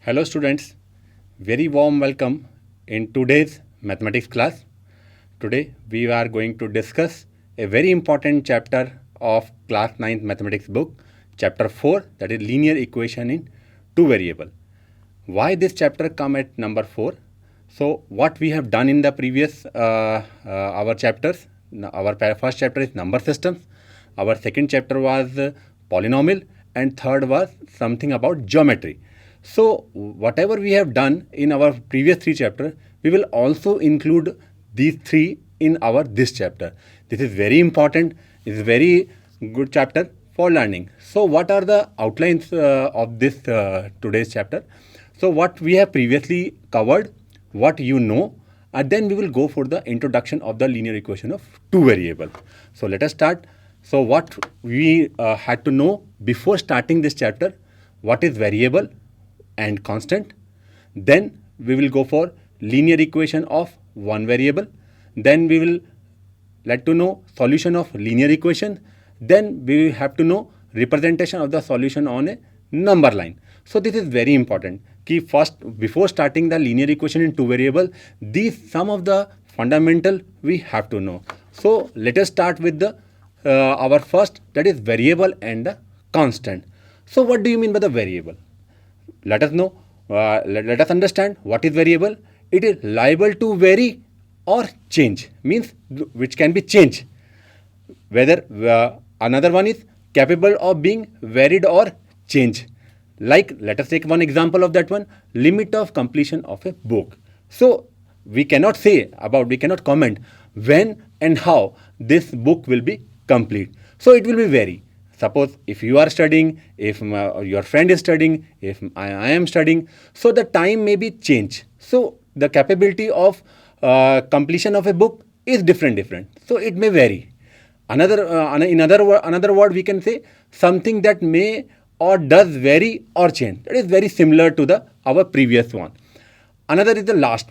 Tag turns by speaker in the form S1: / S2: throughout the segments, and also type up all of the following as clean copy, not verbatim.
S1: Hello students, very warm welcome in today's mathematics class. Today we are going to discuss a very important chapter of class 9th mathematics book, chapter 4, that is linear equation in two variable. Why this chapter come at number 4? So what we have done in the previous our chapters, our first chapter is number systems, our second chapter was polynomial, and third was something about geometry. So whatever we have done in our previous three chapters, we will also include these three in our this chapter. This is very important. It's a very good chapter for learning. So what are the outlines of this today's chapter? So what we have previously covered, what you know, and then we will go for the introduction of the linear equation of two variable. So let us start. So what we had to know before starting this chapter, what is variable and constant. Then we will go for linear equation of one variable. Then we will let to know solution of linear equation. Then we will have to know representation of the solution on a number line. So this is very important. Key first, before starting the linear equation in two variable, these some of the fundamental we have to know. So let us start with the our first, that is variable and the constant. So what do you mean by the variable? Let us know, let us understand what is variable. It is liable to vary or change, means which can be changed. Whether another one is capable of being varied or changed. Like let us take one example of that one, limit of completion of a book. So we cannot say about, we cannot comment when and how this book will be complete. So it will be vary. Suppose if you are studying, if your friend is studying, if I am studying, so the time may be changed. So the capability of completion of a book is different. So it may vary. Another word we can say something that may or does vary or change. That is very similar to the our previous one. Another is the last.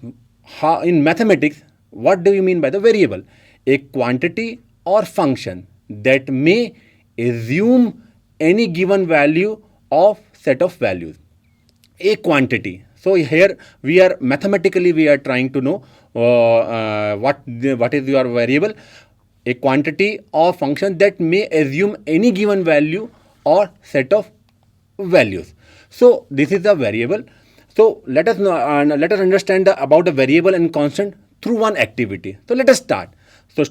S1: In mathematics, what do you mean by the variable? A quantity or function that may assume any given value of set of values. A quantity. So here we are mathematically we are trying to know what is your variable. A quantity or function that may assume any given value or set of values. So this is the variable. So let us know, let us understand about the variable and constant through one activity. So let us start. So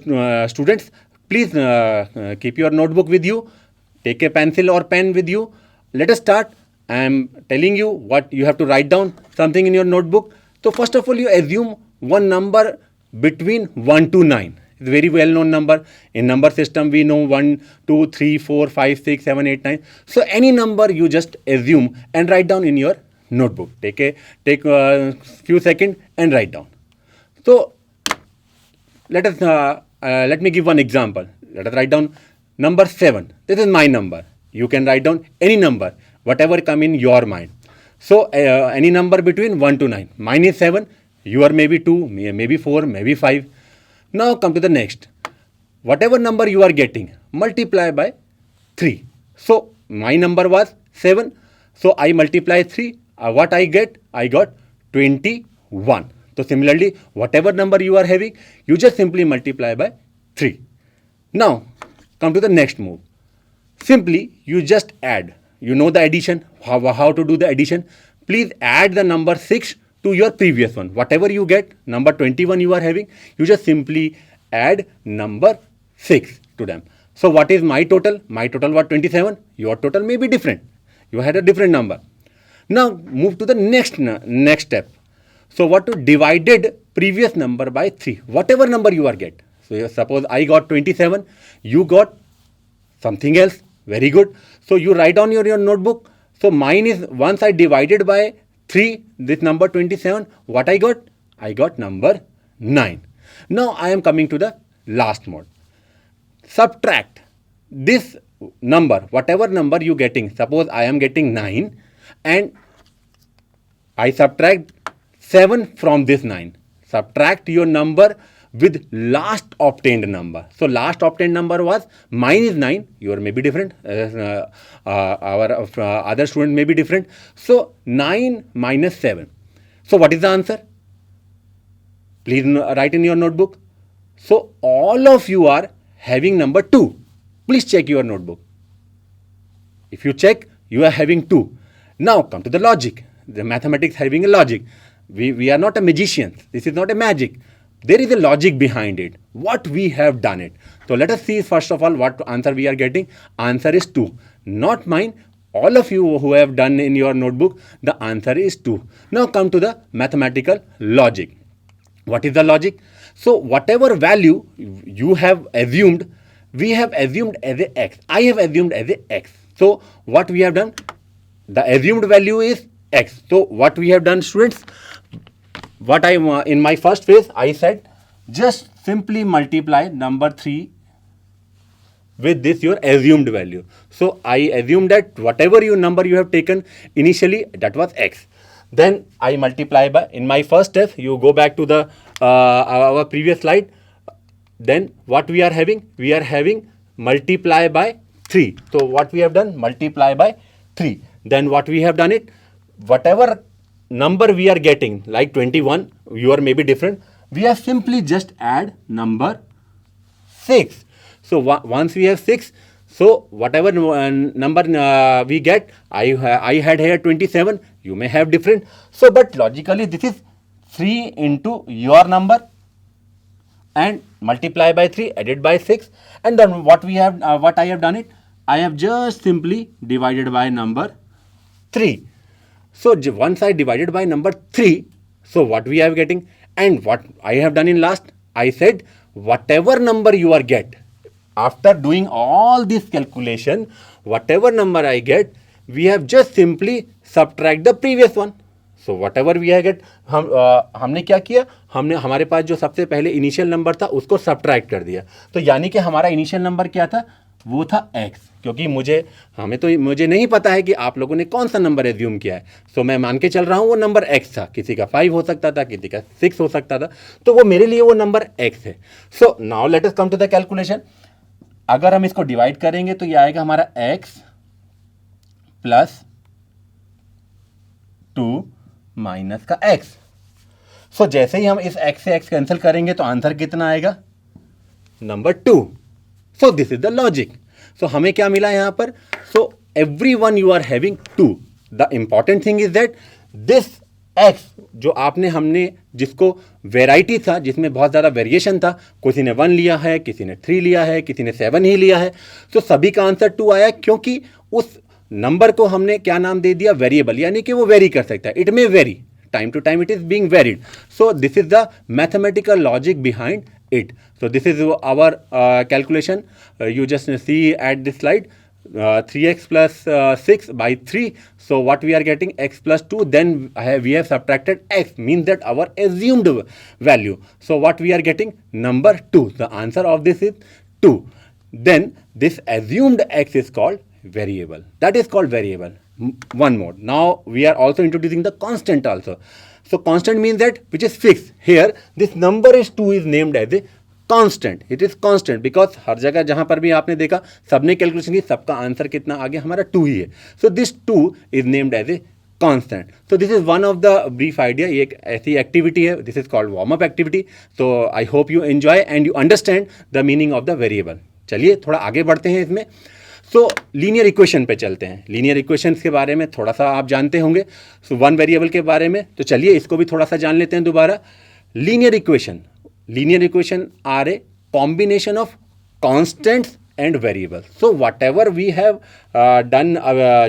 S1: students, please keep your notebook with you, take a pencil or pen with you. Let us start. I am telling you what you have to write down something in your notebook. So first of all, you assume one number between 1 to 9. It's a very well known number. In number system, we know 1, 2, 3, 4, 5, 6, 7, 8, 9. So any number you just assume and write down in your notebook. Take a few seconds and write down. So let me give one example. Let us write down number 7. This is my number. You can write down any number, whatever come in your mind. So any number between 1 to 9. Mine is 7. Your maybe 2, maybe 4, maybe 5. Now come to the next. Whatever number you are getting, multiply by 3. So my number was 7. So I multiply 3. What I get? I got 21. So similarly, whatever number you are having, you just simply multiply by 3. Now come to the next move. Simply you just add. You know the addition, how to do the addition. Please add the number 6 to your previous one. Whatever you get, number 21 you are having, you just simply add number 6 to them. So what is my total? My total was 27. Your total may be different. You had a different number. Now move to the next step. So what to divided previous number by 3. Whatever number you are get. So suppose I got 27, you got something else. Very good. So you write down your notebook. So mine is once I divided by 3, this number 27, what I got? I got number 9. Now I am coming to the last mode. Subtract this number, whatever number you getting. Suppose I am getting 9 and I subtract 7 from this 9. Subtract your number with last obtained number. So last obtained number was, mine is 9, your may be different, our other student may be different. So 9 minus 7. So what is the answer? Please write in your notebook. So all of you are having number 2. Please check your notebook. If you check, you are having 2. Now come to the logic. The mathematics having a logic. We are not a magicians. This is not a magic. There is a logic behind it. What we have done it. So let us see first of all what answer we are getting. Answer is 2. Not mine. All of you who have done in your notebook, the answer is 2. Now come to the mathematical logic. What is the logic? So whatever value you have assumed, we have assumed as a x. I have assumed as a x. So what we have done? The assumed value is x. So what we have done, students? What I in my first phase I said, just simply multiply number 3 with this your assumed value. So I assume that whatever your number you have taken initially, that was x. Then I multiply by, in my first step, you go back to the our previous slide. Then what we are having? We are having multiply by 3. So what we have done? Multiply by 3. Then what we have done it? Whatever number we are getting, like 21, your may be different. We have simply just add number 6. So once we have 6, so whatever number we get, I had here 27, you may have different. So but logically this is 3 into your number and multiply by 3, added by 6, and then what we have, what I have done it, I have just simply divided by number 3. So once I divided by number 3, so what we are getting, and what I have done in last, I said whatever number you are get, after doing all this calculation, whatever number I get, we have just simply subtract the previous one. So whatever we have get, हमने क्या किया, हमने हमारे पास जो सबसे पहले initial number था उसको सब्ट्रैक्ट कर दिया. तो यानी कि हमारा इनिशियल नंबर क्या था, वो था x. क्योंकि मुझे नहीं पता है कि आप लोगों ने कौन सा नंबर एज्यूम किया है. सो मैं मान के चल रहा हूँ वो नंबर x था. किसी का 5 हो सकता था, किसी का 6 हो सकता था. तो वो मेरे लिए वो नंबर x है. So now let us come to the calculation. अगर हम इसको डिवाइड करेंगे तो ये आएगा हमारा x प्लस 2 माइनस का x. सो जैसे ही हम इस x से x कैंसिल करेंगे तो आंसर कितना आएगा, number 2. So this is the logic. So हमें क्या मिला यहां पर, so every one you are having 2. The important thing is that this x जो हमने जिसको वेराइटी था, जिसमें बहुत ज़्यादा वेरिएशन था, किसी ने 1 लिया है, किसी ने 3 लिया है, किसी ने 7 ही लिया है. तो सभी का आंसर 2 आया, क्योंकि उस नंबर को हमने क्या नाम दे दिया, वेरिएबल. यानी कि वो वेरी कर सकता है. It may very, time to time it is being varied. So this is the mathematical logic behind it. So this is our calculation. You just see at this slide, 3x plus 6 by 3. So what we are getting, x plus 2. Then we have subtracted x, means that our assumed value. So what we are getting, number 2. The answer of this is 2. Then this assumed x is called variable. That is called variable. One more. Now we are also introducing the constant also. So constant means that which is fixed. Here this number is 2 is named as a constant. It is constant because हर जगह जहां पर भी आपने देखा, सबने calculation की, सबका answer कितना आ गया, हमारा 2 ही है. So this 2 is named as a constant. So this is one of the brief idea. ये एक ऐसी एक्टिविटी है. This is called warm up activity. So I hope you enjoy and you understand the meaning of the variable. चलिए थोड़ा आगे बढ़ते हैं इसमें. सो लीनियर इक्वेशन पे चलते हैं. लीनियर इक्वेशंस के बारे में थोड़ा सा आप जानते होंगे. सो वन वेरिएबल के बारे में तो चलिए इसको भी थोड़ा सा जान लेते हैं दोबारा. Linear equation are a combination of constants and variables. So whatever we have done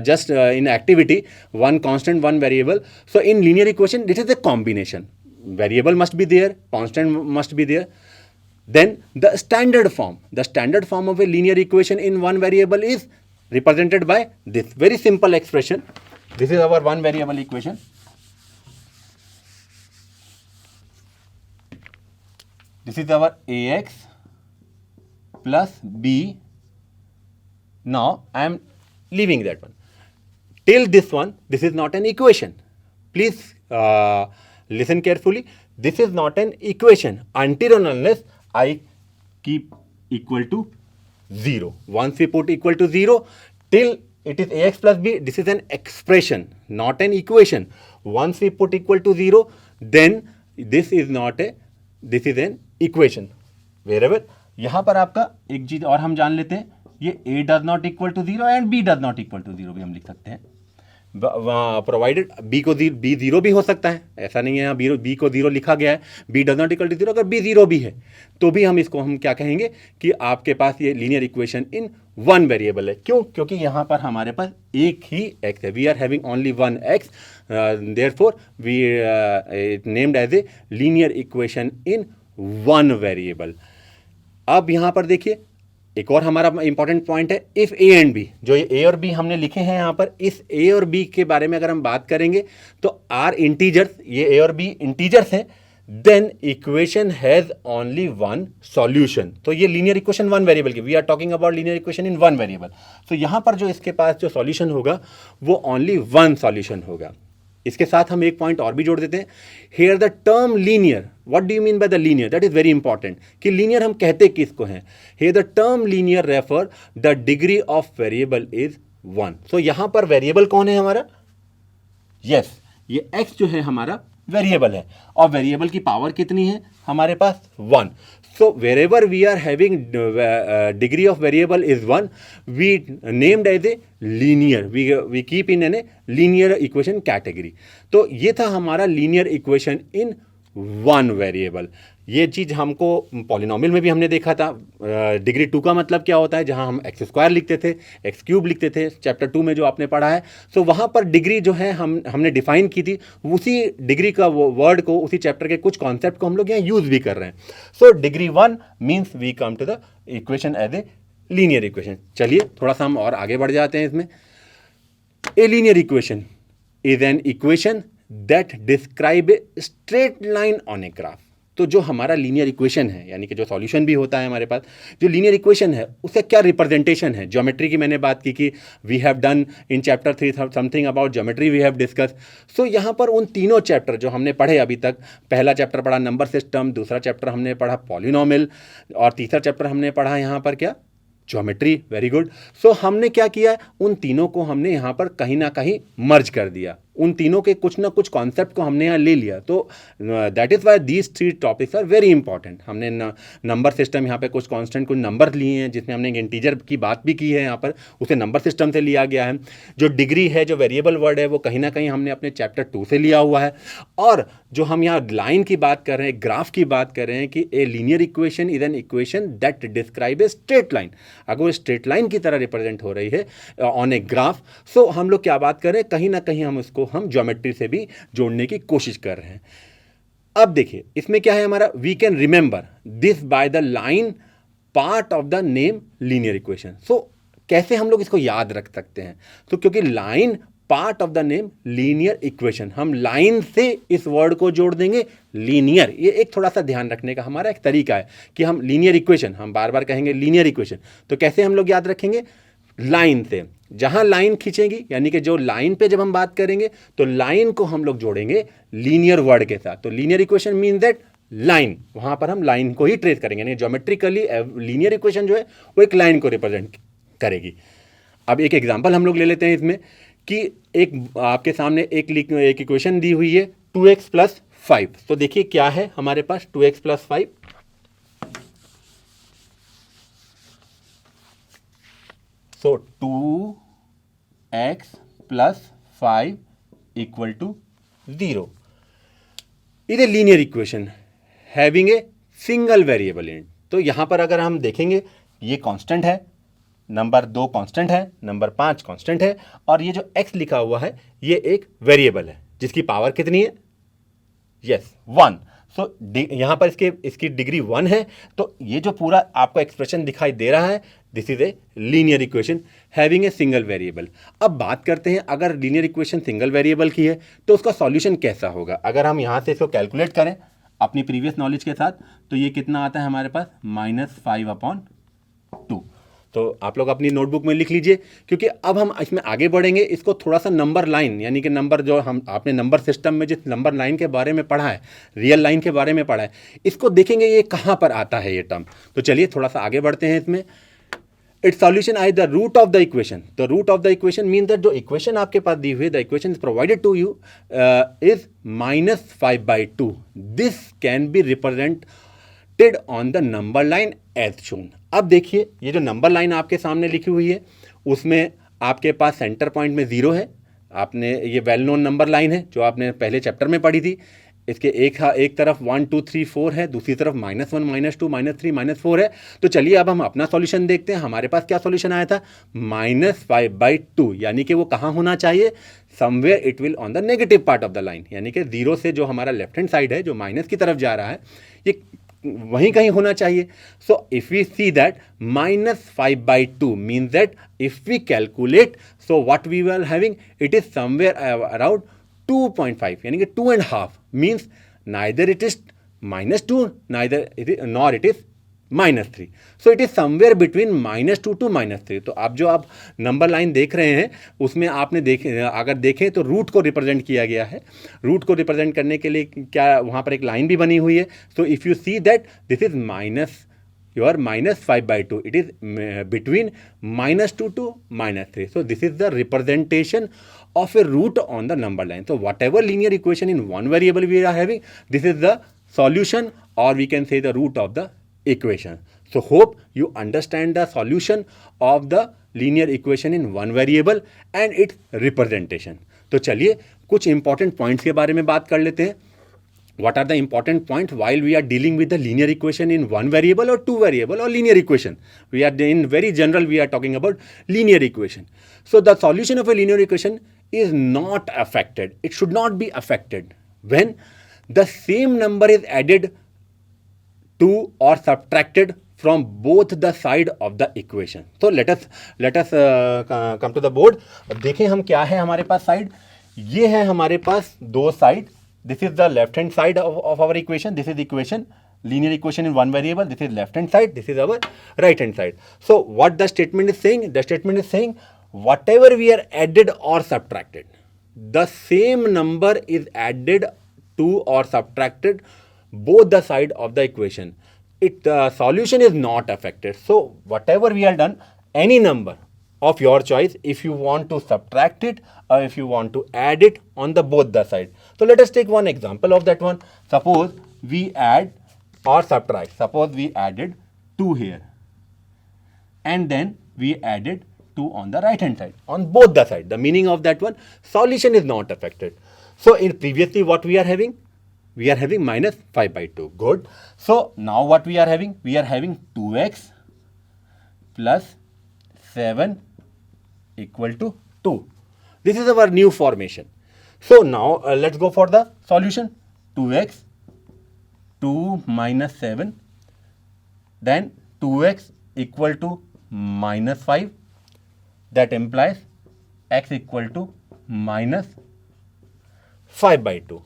S1: just in activity, one constant, one variable. So in linear equation, this is a combination. Variable must be there, constant must be there. Then the standard form of a linear equation in one variable is represented by this very simple expression. This is our one variable equation. This is our ax plus b. Now I am leaving that one. Till this one, this is not an equation. Please listen carefully. This is not an equation until and unless I keep equal to 0. Once we put equal to 0 till it is ax plus b, this is an expression, not an equation. Once we put equal to 0, then this is an equation. Wherever यहां पर आपका एक चीज और हम जान लेते हैं, ये a does not equal to 0 and b does not equal to 0 भी हम लिख सकते हैं, प्रोवाइडेड बी जीरो भी हो सकता है, ऐसा नहीं है यहाँ बी को जीरो लिखा गया है, b does not equal to zero, अगर बी जीरो भी है तो भी हम इसको हम क्या कहेंगे कि आपके पास ये linear equation in one variable है. क्यों? क्योंकि यहाँ पर हमारे पास एक ही एक्स है, we are having only one x, therefore we named as a linear equation in one variable. अब यहाँ पर देखिए एक और हमारा इंपॉर्टेंट पॉइंट है, इफ ए एंड बी, जो ये ए और बी हमने लिखे हैं यहाँ पर, इस ए और बी के बारे में अगर हम बात करेंगे तो आर इंटीजर्स, ये ए और बी इंटीजर्स हैं, then equation has only one solution. तो ये लीनियर इक्वेशन वन वेरिएबल की, we are talking about linear equation in one variable. तो यहाँ पर जो इसके पास जो सॉल्यूशन होगा वो ओनली वन सॉल्यूशन होगा. इसके साथ हम एक पॉइंट और भी जोड़ देते हैं, here the term linear, what do you mean by the linear, that is very important, कि लीनियर हम कहते किसको हैं. Here the term linear refer the degree of variable is one. So यहां पर वेरिएबल कौन है हमारा? यस, ये x जो है हमारा वेरिएबल है, और वेरिएबल की पावर कितनी है हमारे पास? One. So wherever we are having degree of variable is 1, we named as a linear, we keep in a linear equation category. तो ये था हमारा linear equation in one variable. ये चीज़ हमको पॉलिनोमियल में भी हमने देखा था. डिग्री 2 का मतलब क्या होता है, जहाँ हम एक्स स्क्वायर लिखते थे, एक्स क्यूब लिखते थे, चैप्टर 2 में जो आपने पढ़ा है. सो वहाँ पर डिग्री जो है हमने डिफाइन की थी, उसी डिग्री का वर्ड को, उसी चैप्टर के कुछ कॉन्सेप्ट को हम लोग यहाँ यूज़ भी कर रहे हैं. So degree 1 means we come to the equation as a linear equation. चलिए थोड़ा सा हम और आगे बढ़ जाते हैं इसमें. ए linear equation is an equation that describe a straight line on a graph. तो जो हमारा लीनियर इक्वेशन है, यानी कि जो सॉल्यूशन भी होता है हमारे पास, जो लीनियर इक्वेशन है उसका क्या रिप्रेजेंटेशन है. ज्योमेट्री की मैंने बात की कि we have done in chapter 3 something about geometry we have discuss. So यहाँ पर उन तीनों चैप्टर जो हमने पढ़े अभी तक, पहला चैप्टर पढ़ा नंबर सिस्टम, दूसरा चैप्टर हमने पढ़ा पॉलिनोमियल, और तीसरा चैप्टर हमने पढ़ा यहाँ पर क्या? ज्योमेट्री. Very good. सो हमने क्या किया, उन तीनों को हमने यहाँ पर कहीं ना कहीं मर्ज कर दिया, उन तीनों के कुछ ना कुछ कॉन्सेप्ट को हमने यहाँ ले लिया. तो that is why these 3 topics are very important. हमने नंबर सिस्टम यहाँ पे कुछ कांस्टेंट कुछ नंबर लिए हैं, जिसमें हमने एक इंटीजर की बात भी की है यहाँ पर, उसे नंबर सिस्टम से लिया गया है. जो डिग्री है, जो वेरिएबल वर्ड है, वो कहीं ना कहीं हमने अपने चैप्टर 2 से लिया हुआ है. और जो हम यहाँ लाइन की बात कर रहे हैं, ग्राफ की बात कर रहे हैं, कि ए linear equation is an equation that describe a straight line. अगर वो स्ट्रेट लाइन की तरह रिप्रेजेंट हो रही है ऑन ए ग्राफ, सो हम लोग क्या बात कर रहे हैं, कहीं ना कहीं हम ज्योमेट्री से भी जोड़ने की कोशिश कर रहे हैं. अब देखिए इसमें क्या है हमारा, we can remember this by the line part of the name linear equation. So कैसे हम लोग इसको याद रख सकते हैं? तो क्योंकि line part of the name linear equation, हम लाइन से इस वर्ड को जोड़ देंगे लीनियर. ये एक थोड़ा सा ध्यान रखने का हमारा एक तरीका है कि हम लीनियर इक्वेशन, हम बार बार कहेंगे लीनियर इक्वेशन, तो कैसे हम लोग याद रखेंगे? लाइन से. जहां लाइन खींचेंगी, यानी कि जो लाइन पे जब हम बात करेंगे तो लाइन को हम लोग जोड़ेंगे लीनियर वर्ड के साथ. तो linear equation mean that line, वहां पर हम लाइन को ही ट्रेस करेंगे, यानी ज्योमेट्रिकली लीनियर इक्वेशन जो है वो एक लाइन को रिप्रेजेंट करेगी. अब एक एग्जांपल हम लोग ले लेते हैं इसमें, कि एक आपके सामने एक इक्वेशन दी हुई है 2x + 5. तो देखिए क्या है हमारे पास 2x + 5. So 2x + 5 = 0 is a linear equation having a single variable in it. तो यहाँ पर अगर हम देखेंगे, ये कांस्टेंट है, नंबर 2 कांस्टेंट है, नंबर 5 कांस्टेंट है, और ये जो x लिखा हुआ है ये एक वेरिएबल है जिसकी पावर कितनी है? यस, 1. सो यहाँ पर इसकी डिग्री 1 है. तो ये जो पूरा आपको एक्सप्रेशन दिखाई दे रहा है, this is a linear equation having a single variable. अब बात करते हैं, अगर लीनियर इक्वेशन सिंगल वेरिएबल की है तो उसका सॉल्यूशन कैसा होगा. अगर हम यहाँ से इसको कैलकुलेट करें अपनी प्रीवियस नॉलेज के साथ, तो ये कितना आता है हमारे पास? -5/2. तो आप लोग अपनी नोटबुक में लिख लीजिए, क्योंकि अब हम इसमें आगे बढ़ेंगे। इसको थोड़ा सा नंबर लाइन, यानी कि नंबर जो हम आपने नंबर सिस्टम में जिस नंबर लाइन के बारे में पढ़ा है, रियल लाइन के बारे में पढ़ा है, इसको देखेंगे ये कहाँ पर आता है ये टर्म। तो चलिए थोड़ा सा आगे बढ़ते हैं इसमें। Its solution I the root of the equation. The root of the equation mean that जो इक्वेशन आपके पास दी हुई है, the equation is provided to you is -5/2। This can be represented on the number line as shown. अब देखिए ये जो नंबर लाइन आपके सामने लिखी हुई है, उसमें आपके पास सेंटर पॉइंट में 0 है। आपने ये वेल नोन नंबर लाइन है जो आपने पहले चैप्टर में पढ़ी थी। इसके एक तरफ 1 2 3 4 है, दूसरी तरफ -1 -2 -3 -4 है। तो चलिए अब हम अपना सॉल्यूशन देखते हैं। हमारे पास क्या सॉल्यूशन आया था, -5/2, यानी कि वो कहाँ होना चाहिए, somewhere it will on the negative part of the line, यानी कि 0 से जो हमारा लेफ्ट हैंड साइड है, जो माइनस की तरफ जा रहा है, ये वहीं कहीं होना चाहिए। So if we see that -5/2 means that if we calculate, so what we are having, it is somewhere around 2.5, यानी कि 2.5 means neither it is -2 nor it is -3। So it is somewhere between -2 to -3। तो आप जो आप number line देख रहे हैं उसमें आपने अगर देखें तो रूट को रिप्रेजेंट किया गया है। रूट को रिप्रेजेंट करने के लिए क्या वहाँ पर एक लाइन भी बनी हुई है। So if you see that this is your -5/2, it is between -2 to -3. So this is the representation of a root on the number line. So whatever linear equation in one variable we are having, this is the solution, or we can say the root of the equation. So hope you understand the solution of the linear equation in one variable and its representation. तो चलिए कुछ important points के बारे में बात कर लेते हैं. What are the important points while we are dealing with the linear equation in one variable or two variable or linear equation? We are in very general, we are talking about linear equation. So the solution of a linear equation is not affected. It should not be affected when the same number is added to or subtracted from both the side of the equation. So let us come to the board. अब देखें हम क्या है हमारे पास side. ये है हमारे पास दो side. This is the left hand side of our equation. This is the equation, linear equation in one variable. This is left hand side. This is our right hand side. So what the statement is saying? The statement is saying whatever we are added or subtracted, the same number is added to or subtracted both the side of the equation. The solution is not affected. So whatever we are done, any number of your choice, if you want to subtract it or if you want to add it on the both the side. So let us take one example of that one. Suppose we add or subtract. Suppose we added 2 here and then we added 2 on the right hand side, on both the side. The meaning of that one, solution is not affected. So in previously what we are having? We are having -5/2. Good. So now what we are having? We are having 2x plus 7 equal to 2. This is our new formation. So now let's go for the solution. 2x, 2 minus 7, then 2x equal to -5. That implies x equal to -5/2.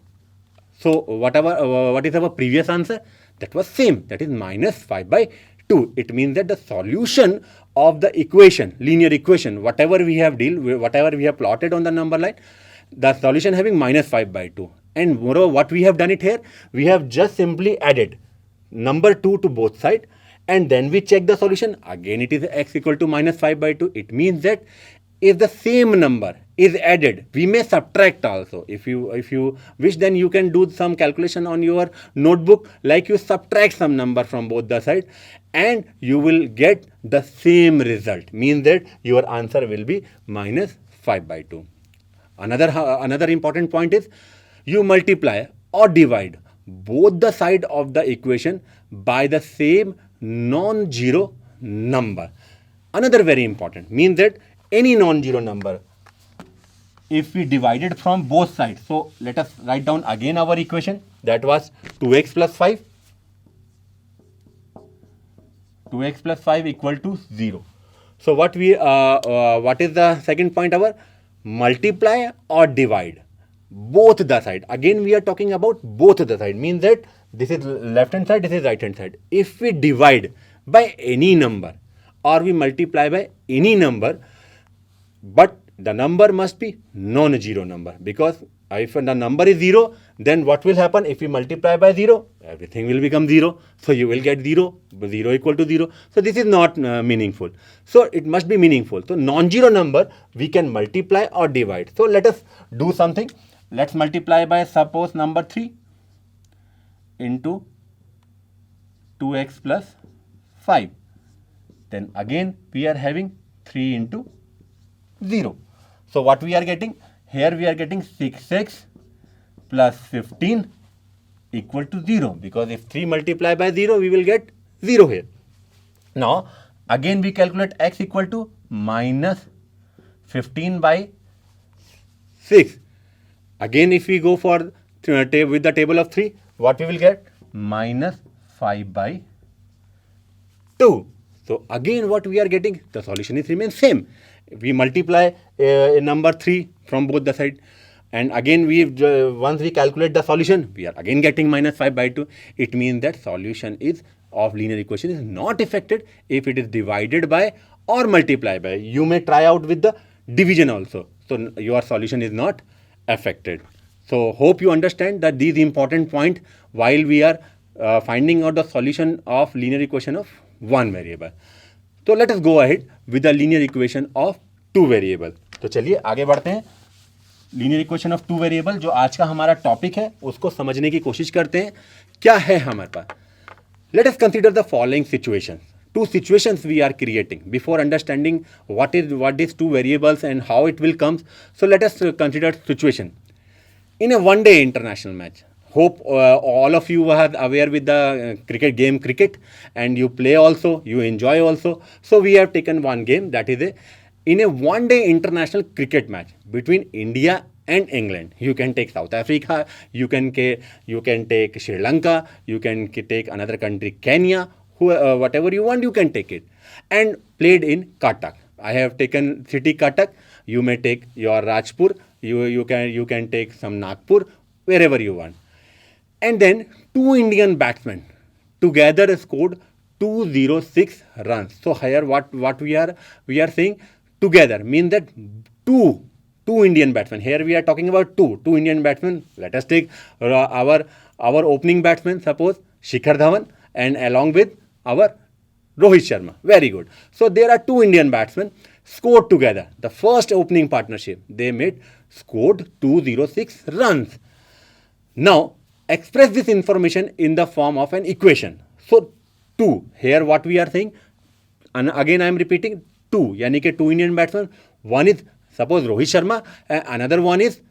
S1: So what is our previous answer? That was same. That is -5/2. It means that the solution of the equation, linear equation, whatever we have plotted on the number line, the solution having -5/2. And moreover, what we have done it here, we have just simply added number 2 to both sides, and then we check the solution. Again, it is x equal to -5/2. It means that if the same number is added, we may subtract also. If you wish, then you can do some calculation on your notebook, like you subtract some number from both the sides and you will get the same result. Means that your answer will be -5/2. Another important point is you multiply or divide both the side of the equation by the same non-zero number. Another very important, means that any non-zero number, if we divide it from both sides. So let us write down again our equation. That was 2x plus 5. 2x plus 5 equal to 0. So what is the second point? Our multiply or divide both the side. Again we are talking about both the side. Means that this is left hand side, this is right hand side. If we divide by any number or we multiply by any number, but the number must be non-zero number, because if the number is 0, then what will happen if we multiply by 0? Everything will become 0. So you will get 0, 0 equal to 0. So this is not meaningful. So it must be meaningful. So non-zero number we can multiply or divide. So let us do something. Let's multiply by, suppose, number 3 into 2x plus 5. Then again we are having 3 into 0. So what we are getting? Here we are getting 6x plus 15 equal to 0, because if 3 multiply by 0, we will get 0 here. Now again we calculate x equal to minus 15 by 6. Again if we go for with the table of 3, what we will get? Minus 5 by 2. So again what we are getting? The solution is remains same. We multiply a number 3 from both the side, and again we once we calculate the solution, we are again getting minus 5 by 2. It means that solution is of linear equation is not affected if it is divided by or multiplied by. You may try out with the division also. So your solution is not affected. So hope you understand that these important point while we are finding out the solution of linear equation of one variable. तो let us go ahead with the linear equation of two variable. तो चलिए आगे बढ़ते हैं. Linear equation of two variable जो आज का हमारा टॉपिक है उसको समझने की कोशिश करते हैं. क्या है हमारे पास? Let us consider the following situations. Two situations we are creating before understanding what is two variables and how it will come. So let us consider situation in a one-day international match. Hope all of you are aware with the cricket game cricket, and you play also, you enjoy also. So we have taken one game, that is in a one-day international cricket match between India and England. You can take South Africa, you can take Sri Lanka, you can take another country, Kenya, whatever you want, you can take it. And played in Cuttack. I have taken city Cuttack. You may take your Rajpur. You can take some Nagpur, wherever you want. And then two Indian batsmen together scored 206 runs. So here what we are saying, together means that two Indian batsmen. Here we are talking about two Indian batsmen. Let us take our opening batsman, suppose Shikhar Dhawan, and along with our Rohit Sharma. Very good. So there are two Indian batsmen scored together. The first opening partnership they scored 206 runs. Now express this information in the form of an equation. So 2, here what we are saying, and again I am repeating, 2, yani ke two Indian batsmen, one is suppose Rohit Sharma and another one is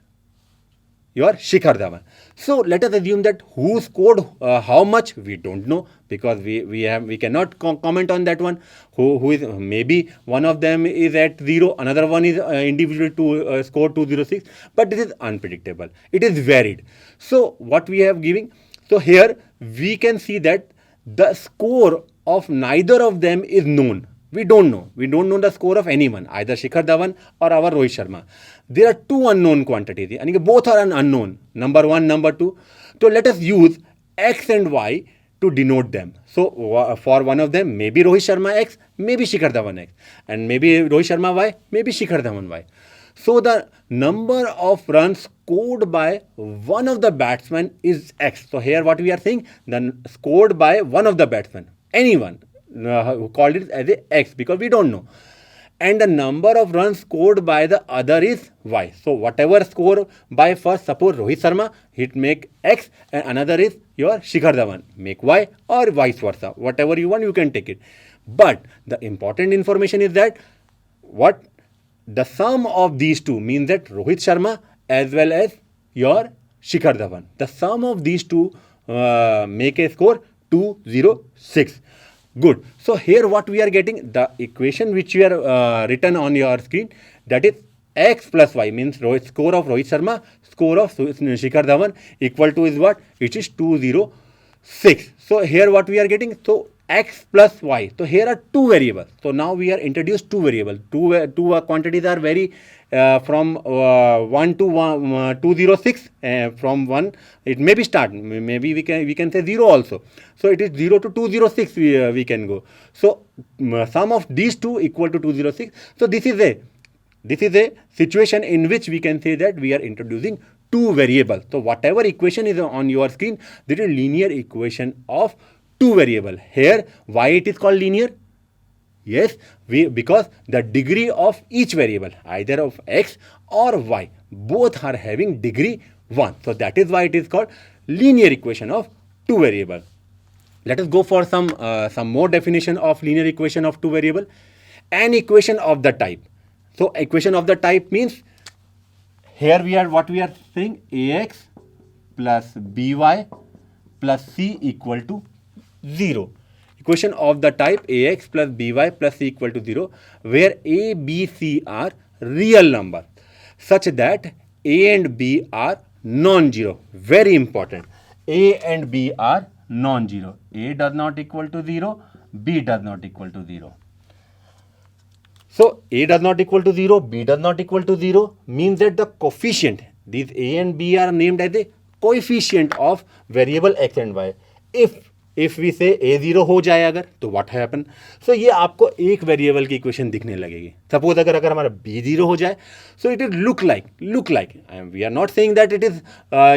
S1: your Shikhar Dhawan. So let us assume that who scored how much, we don't know, because we cannot comment on that one. Who is, maybe one of them is at 0, another one is individual to score 206, but it is unpredictable. It is varied. So what we have giving, so here we can see that the score of neither of them is known. We don't know the score of anyone, either Shikhar Dhawan or our Rohit Sharma. There are two unknown quantities, and both are unknown, number 1, number 2. So let us use X and Y to denote them. So for one of them, maybe Rohit Sharma X, maybe Shikhar Dhawan X, and maybe Rohit Sharma Y, maybe Shikhar Dhawan Y. So the number of runs scored by one of the batsmen is X. So here what we are saying, then scored by one of the batsmen, anyone. Who called it as a X, because we don't know. And the number of runs scored by the other is Y. So whatever score by first, suppose Rohit Sharma, it make X, and another is your Shikhar Dhawan, make Y, or vice versa. Whatever you want, you can take it. But the important information is that what the sum of these two means that Rohit Sharma as well as your Shikhar Dhawan, the sum of these two make a score 206. Good. So here what we are getting, the equation which you are written on your screen, that is X plus Y, means score of Rohit Sharma, score of Shikhar Dhawan equal to is what? It is 206. So here what we are getting, so x plus y. So here are two variables. So now we are introduced two variables. Two quantities are very from 1 to 206. From 1 it may be start. Maybe we can say 0 also. So it is 0 to 206 we can go. So sum of these two equal to 206. So this is a situation in which we can say that we are introducing two variables. So whatever equation is on your screen, this is linear equation of two variable. Here why it is called linear? Yes, because the degree of each variable, either of x or y, both are having degree 1. So that is why it is called linear equation of two variable. Let us go for some more definition of linear equation of two variable. An equation of the type. So equation of the type means here what we are saying, ax plus by plus c equal to 0. Equation of the type ax plus by plus c equal to 0, where a, b, c are real numbers such that a and b are non-zero. Very important. A and b are non-zero. A does not equal to 0, b does not equal to 0. So a does not equal to 0, b does not equal to 0 means that the coefficient, these a and b are named as the coefficient of variable x and y. If we say a0 हो जाए अगर, तो what happen? So ये आपको एक variable की equation दिखने लगेगी. सपोज अगर हमारा b0 हो जाए, so it is look like. We are not saying that it is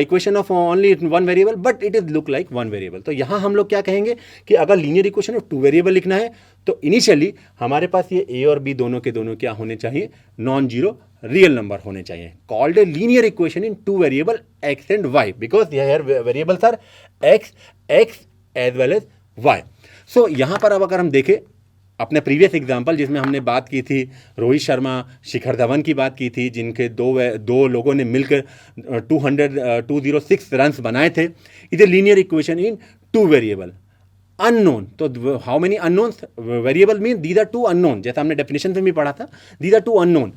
S1: equation of only one variable, but it is look like one variable. तो यहाँ हम लोग क्या कहेंगे कि अगर linear equation of two variable लिखना है, तो इनिशियली हमारे पास ये a और b दोनों के दोनों क्या होने चाहिए? नॉन जीरो रियल नंबर होने चाहिए. Called a linear equation in two variable x and y, because here variables are x as well as y. So यहाँ पर अब अगर हम देखें अपने प्रीवियस एग्जाम्पल जिसमें हमने बात की थी रोहित शर्मा, शिखर धवन की बात की थी, जिनके दो लोगों ने मिलकर 206 रन्स बनाए थे. Is a linear equation in two variable. Unknown, तो how many unknowns? Variable mean these are two unknown, जैसा हमने डेफिनेशन में भी पढ़ा था, these are two unknown.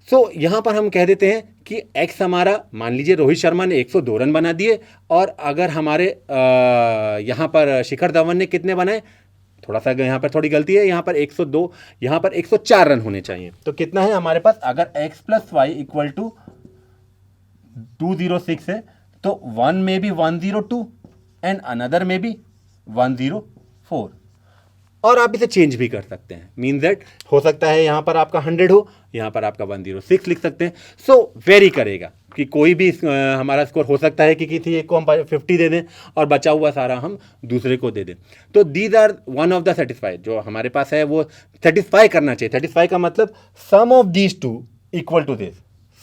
S1: So यहाँ पर हम कह देते हैं कि x हमारा, मान लीजिए रोहित शर्मा ने 102 रन बना दिए, और अगर हमारे यहाँ पर शिखर धवन ने कितने बनाए? थोड़ा सा यहाँ पर थोड़ी गलती है, यहाँ पर 102, यहाँ पर 104 रन होने चाहिए. तो कितना है हमारे पास? अगर x plus y equal to 206 है, तो वन में भी 102 एंड अनदर में भी 104. और आप इसे चेंज भी कर सकते हैं. मीन दैट हो सकता है यहाँ पर आपका 100 हो, यहाँ पर आपका 106 लिख सकते हैं. सो वेरी करेगा कि कोई भी हमारा स्कोर हो सकता है कि किसी एक को हम 50 दे दें और बचा हुआ सारा हम दूसरे को दे दें. तो these are one of the satisfy. जो हमारे पास है वो सेटिस्फाई करना चाहिए. सेटिस्फाई का मतलब sum of these two equal to this.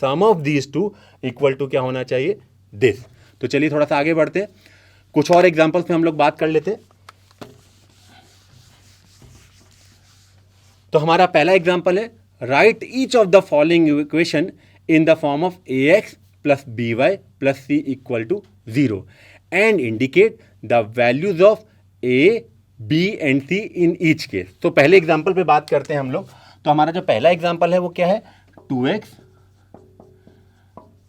S1: Sum of these two equal to क्या होना चाहिए? दिस. तो चलिए थोड़ा सा आगे बढ़ते हैं, कुछ और एग्जाम्पल्स में हम लोग बात कर लेते हैं. तो हमारा पहला एग्जाम्पल है, write each of the following equation in the form of a x plus b y plus c equal to 0 and indicate the values of a b and c in each case. तो पहले example पे बात करते हैं हम लोग. तो हमारा जो पहला एग्जाम्पल है वो क्या है? 2x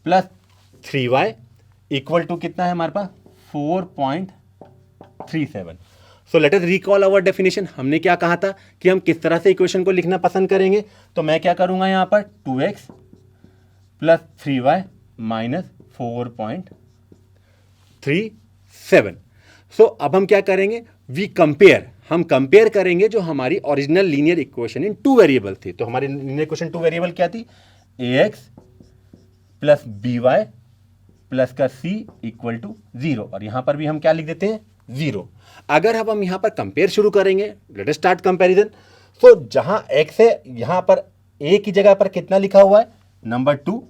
S1: plus 3y equal to कितना है हमारे पास? 4.37. So let us recall our definition. हमने क्या कहा था कि हम किस तरह से इक्वेशन को लिखना पसंद करेंगे. तो मैं क्या करूंगा यहाँ पर 2x प्लस 3y माइनस 4.37. सो अब हम क्या करेंगे? हम कंपेयर करेंगे जो हमारी original linear equation in two variable थी. तो हमारी लीनियर इक्वेशन टू वेरिएबल क्या थी? ax प्लस by प्लस का c इक्वल टू 0. और यहां पर भी हम क्या लिख देते हैं? 0. अगर अब हम यहां पर कंपेयर शुरू करेंगे, लेट अस स्टार्ट कंपैरिजन. सो जहां x है, यहां पर a की जगह पर कितना लिखा हुआ है? नंबर 2.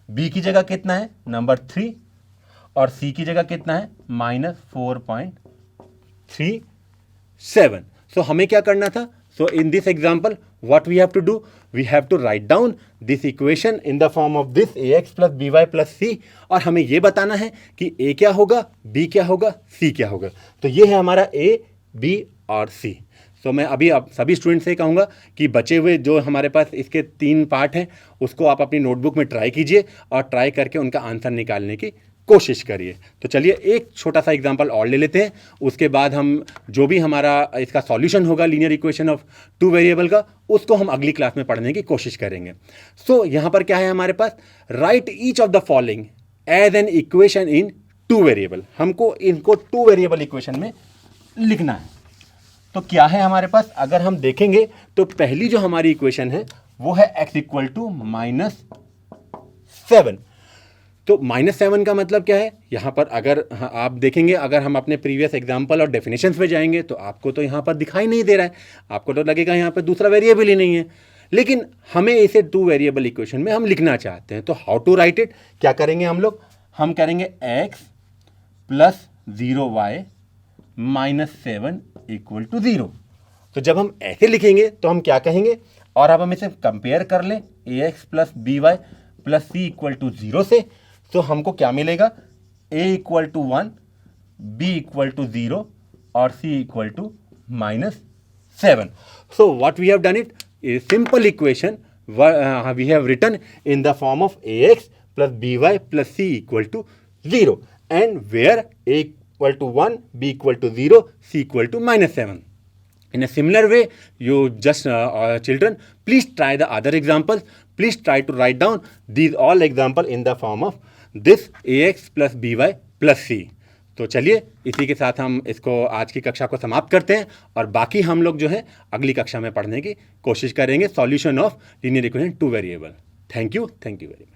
S1: b की जगह कितना है? नंबर 3. और c की जगह कितना है? माइनस 4.37. सो हमें क्या करना था? So in this example what we have to do? We have to write down this equation in the form of this ax plus by plus c. और हमें ये बताना है कि a क्या होगा, b क्या होगा, c क्या होगा. तो ये है हमारा a, b और c. तो मैं अभी आप सभी स्टूडेंट से कहूँगा कि बचे हुए जो हमारे पास इसके 3 पार्ट हैं उसको आप अपनी नोटबुक में ट्राई कीजिए और ट्राई करके उनका आंसर निकालने की कोशिश करिए। तो चलिए एक छोटा सा एग्जांपल और ले लेते हैं, उसके बाद हम जो भी हमारा इसका सॉल्यूशन होगा linear equation of two variable का, उसको हम अगली क्लास में पढ़ने की कोशिश करेंगे। सो यहाँ पर क्या है हमारे पास, write each of the following as an equation in two variable. हमको इनको टू वेरिएबल इक्वेशन में लिखना है। तो क्या है हमारे पास, अगर हम देखेंगे तो पहली जो हमारी इक्वेशन है वो है x इक्वल टू -7। तो -7 का मतलब क्या है, यहाँ पर अगर आप देखेंगे, अगर हम अपने प्रीवियस एग्जाम्पल और डेफिनेशंस पे जाएंगे तो आपको तो यहाँ पर दिखाई नहीं दे रहा है, आपको तो लगेगा यहाँ पर दूसरा वेरिएबल ही नहीं है, लेकिन हमें इसे टू वेरिएबल इक्वेशन में हम लिखना चाहते हैं। तो हाउ टू राइट इट, क्या करेंगे हम लोग, हम करेंगे x plus 0y -7 equal to 0। तो जब हम ऐसे लिखेंगे तो हम क्या कहेंगे, और अब हम इसे कंपेयर कर लें ax plus b y plus c equal to 0 से, तो हमको क्या मिलेगा, a equal to 1, b equal to 0 और c equal to -7। So what we have done it, a simple equation we have written in the form of ax plus by plus c equal to 0 and where a equal to 1, b equal to 0, c equal to -7. In a similar way, you just children, please try the other examples. Please try to write down these all example in the form of this ax plus by plus c. तो चलिए इसी के साथ हम इसको आज की कक्षा को समाप्त करते हैं, और बाकी हम लोग जो है अगली कक्षा में पढ़ने की कोशिश करेंगे solution of linear equation two variable. Thank you very much.